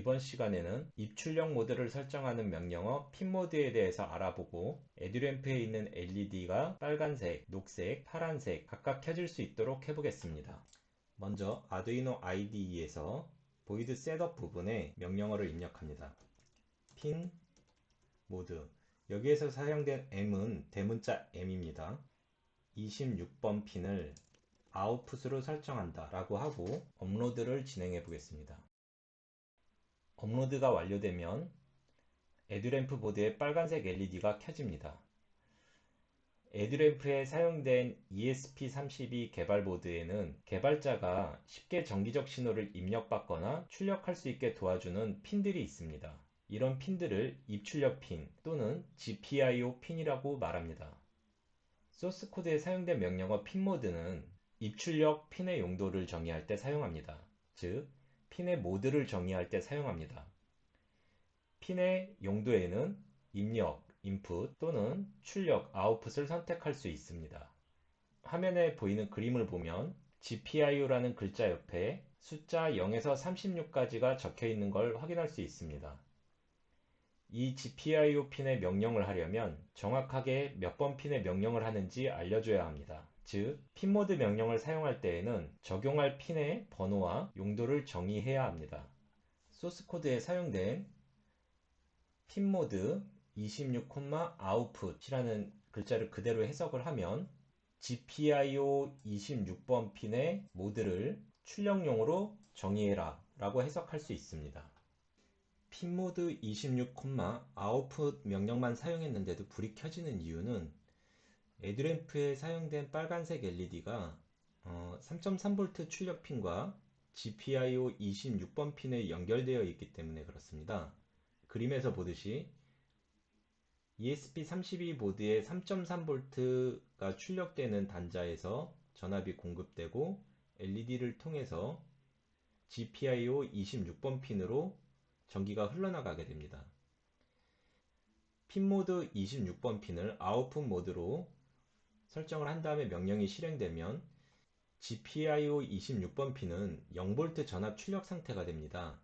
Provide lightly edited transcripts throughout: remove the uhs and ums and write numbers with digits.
이번 시간에는 입출력 모드를 설정하는 명령어 핀모드에 대해서 알아보고 에듀램프에 있는 LED가 빨간색, 녹색, 파란색 각각 켜질 수 있도록 해보겠습니다. 먼저 아두이노 IDE에서 보이드 셋업 부분에 명령어를 입력합니다. 핀 모드, 여기에서 사용된 M은 대문자 M입니다. 26번 핀을 아웃풋으로 설정한다 라고 하고 업로드를 진행해 보겠습니다. 업로드가 완료되면 에듀램프 보드의 빨간색 LED가 켜집니다. 에듀램프에 사용된 ESP32 개발 보드에는 개발자가 쉽게 정기적 신호를 입력받거나 출력할 수 있게 도와주는 핀들이 있습니다. 이런 핀들을 입출력 핀 또는 GPIO 핀이라고 말합니다. 소스 코드에 사용된 명령어 핀모드는 입출력 핀의 용도를 정의할 때 사용합니다. 즉, 핀의 모드를 정의할 때 사용합니다. 핀의 용도에는 입력, 인풋 또는 출력, 아웃풋을 선택할 수 있습니다. 화면에 보이는 그림을 보면 GPIO라는 글자 옆에 숫자 0에서 36까지가 적혀 있는 걸 확인할 수 있습니다. 이 GPIO 핀의 명령을 하려면 정확하게 몇 번 핀의 명령을 하는지 알려줘야 합니다. 즉, 핀모드 명령을 사용할 때에는 적용할 핀의 번호와 용도를 정의해야 합니다. 소스코드에 사용된 핀모드 26, output이라는 글자를 그대로 해석을 하면 GPIO 26번 핀의 모드를 출력용으로 정의해라 라고 해석할 수 있습니다. 핀모드 26, output 명령만 사용했는데도 불이 켜지는 이유는 에듀램프에 사용된 빨간색 LED가 3.3V 출력 핀과 GPIO 26번 핀에 연결되어 있기 때문에 그렇습니다. 그림에서 보듯이 ESP32 보드에 3.3V가 출력되는 단자에서 전압이 공급되고 LED를 통해서 GPIO 26번 핀으로 전기가 흘러나가게 됩니다. 핀모드 26번 핀을 아웃풋 모드로 설정을 한 다음에 명령이 실행되면 GPIO 26번 핀은 0V 전압 출력 상태가 됩니다.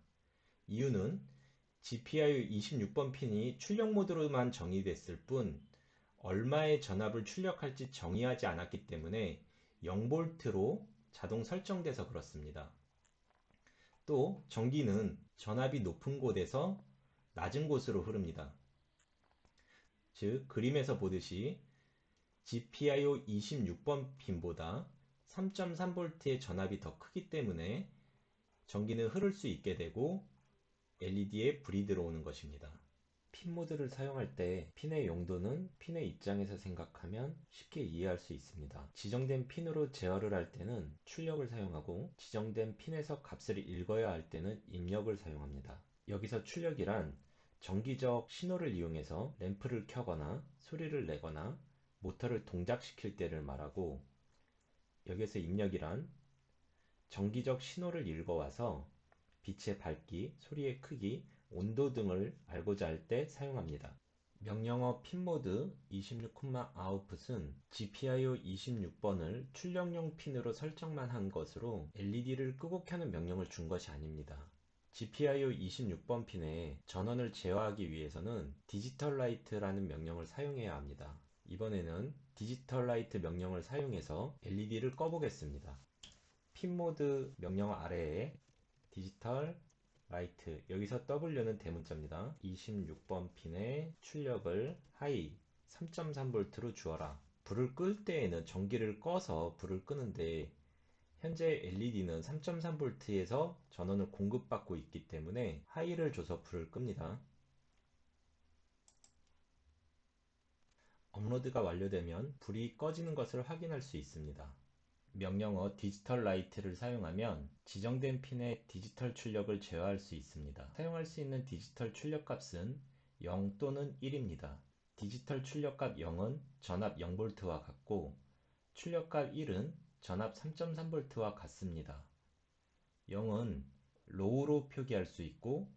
이유는 GPIO 26번 핀이 출력 모드로만 정의됐을 뿐 얼마의 전압을 출력할지 정의하지 않았기 때문에 0V로 자동 설정돼서 그렇습니다. 또 전기는 전압이 높은 곳에서 낮은 곳으로 흐릅니다. 즉, 그림에서 보듯이 GPIO 26번 핀보다 3.3V의 전압이 더 크기 때문에 전기는 흐를 수 있게 되고 LED에 불이 들어오는 것입니다. 핀 모드를 사용할 때 핀의 용도는 핀의 입장에서 생각하면 쉽게 이해할 수 있습니다. 지정된 핀으로 제어를 할 때는 출력을 사용하고 지정된 핀에서 값을 읽어야 할 때는 입력을 사용합니다. 여기서 출력이란 정기적 신호를 이용해서 램프를 켜거나 소리를 내거나 모터를 동작시킬 때를 말하고, 여기서 입력이란 정기적 신호를 읽어와서 빛의 밝기, 소리의 크기, 온도 등을 알고자 할 때 사용합니다. 명령어 핀모드 26, output은 GPIO 26번을 출력용 핀으로 설정만 한 것으로 LED를 끄고 켜는 명령을 준 것이 아닙니다. GPIO 26번 핀에 전원을 제어하기 위해서는 디지털 라이트라는 명령을 사용해야 합니다. 이번에는 디지털 라이트 명령을 사용해서 LED를 꺼보겠습니다. 핀모드 명령 아래에 디지털 라이트, 여기서 W는 대문자입니다. 26번 핀의 출력을 하이 3.3V로 주어라. 불을 끌 때에는 전기를 꺼서 불을 끄는데 현재 LED는 3.3V에서 전원을 공급받고 있기 때문에 하이를 줘서 불을 끕니다. 업로드가 완료되면 불이 꺼지는 것을 확인할 수 있습니다. 명령어 디지털 라이트를 사용하면 지정된 핀의 디지털 출력을 제어할 수 있습니다. 사용할 수 있는 디지털 출력 값은 0 또는 1입니다. 디지털 출력값 0은 전압 0V와 같고 출력값 1은 전압 3.3V와 같습니다. 0은 로우로 표기할 수 있고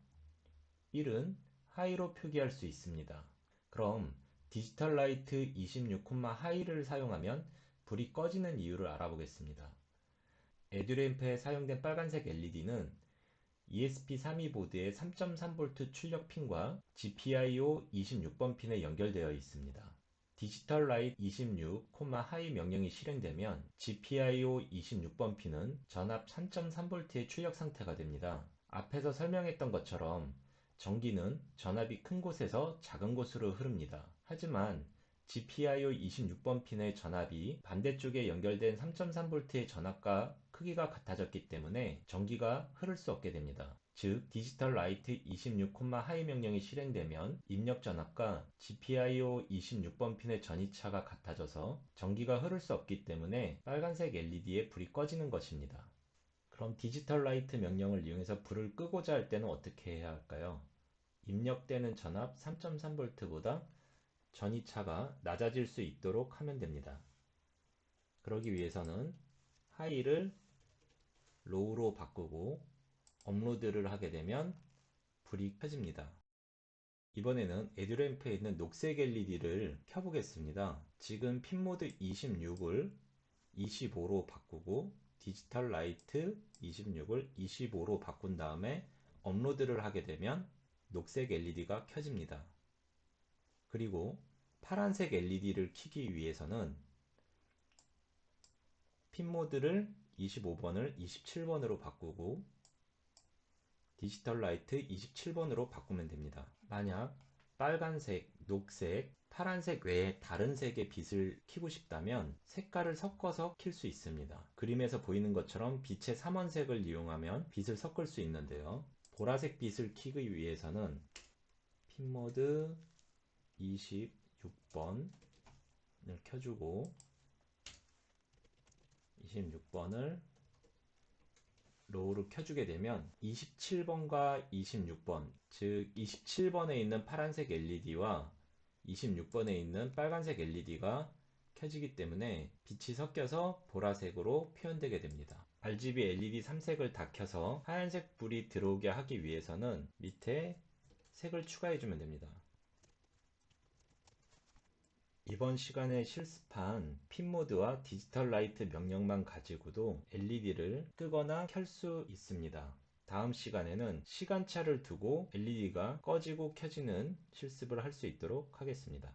1은 하이로 표기할 수 있습니다. 그럼 디지털 라이트 26, 하이를 사용하면 불이 꺼지는 이유를 알아보겠습니다. 에듀램프에 사용된 빨간색 LED는 ESP32 보드의 3.3V 출력 핀과 GPIO 26번 핀에 연결되어 있습니다. 디지털 라이트 26, 하이 명령이 실행되면 GPIO 26번 핀은 전압 3.3V의 출력 상태가 됩니다. 앞에서 설명했던 것처럼 전기는 전압이 큰 곳에서 작은 곳으로 흐릅니다. 하지만 GPIO 26번 핀의 전압이 반대쪽에 연결된 3.3V의 전압과 크기가 같아졌기 때문에 전기가 흐를 수 없게 됩니다. 즉, 디지털 라이트 26, 하이 명령이 실행되면 입력 전압과 GPIO 26번 핀의 전이차가 같아져서 전기가 흐를 수 없기 때문에 빨간색 LED에 불이 꺼지는 것입니다. 그럼 디지털 라이트 명령을 이용해서 불을 끄고자 할 때는 어떻게 해야 할까요? 입력되는 전압 3.3V보다 전이차가 낮아질 수 있도록 하면 됩니다. 그러기 위해서는 하이를 로우로 바꾸고 업로드를 하게 되면 불이 켜집니다. 이번에는 에듀램프에 있는 녹색 LED를 켜보겠습니다. 지금 핀모드 26을 25로 바꾸고 디지털 라이트 26을 25로 바꾼 다음에 업로드를 하게 되면 녹색 LED가 켜집니다. 그리고 파란색 LED를 켜기 위해서는 핀모드를 25번을 27번으로 바꾸고 디지털 라이트 27번으로 바꾸면 됩니다. 만약 빨간색, 녹색, 파란색 외에 다른 색의 빛을 켜고 싶다면 색깔을 섞어서 켤 수 있습니다. 그림에서 보이는 것처럼 빛의 삼원색을 이용하면 빛을 섞을 수 있는데요. 보라색 빛을 켜기 위해서는 핀모드 26번을 켜주고 26번을 로우를 켜주게 되면 27번과 26번, 즉 27번에 있는 파란색 LED와 26번에 있는 빨간색 LED가 켜지기 때문에 빛이 섞여서 보라색으로 표현되게 됩니다. RGB LED 3색을 다 켜서 하얀색 불이 들어오게 하기 위해서는 밑에 색을 추가해주면 됩니다. 이번 시간에 실습한 핀모드와 디지털 라이트 명령만 가지고도 LED를 끄거나 켤 수 있습니다. 다음 시간에는 시간차를 두고 LED가 꺼지고 켜지는 실습을 할 수 있도록 하겠습니다.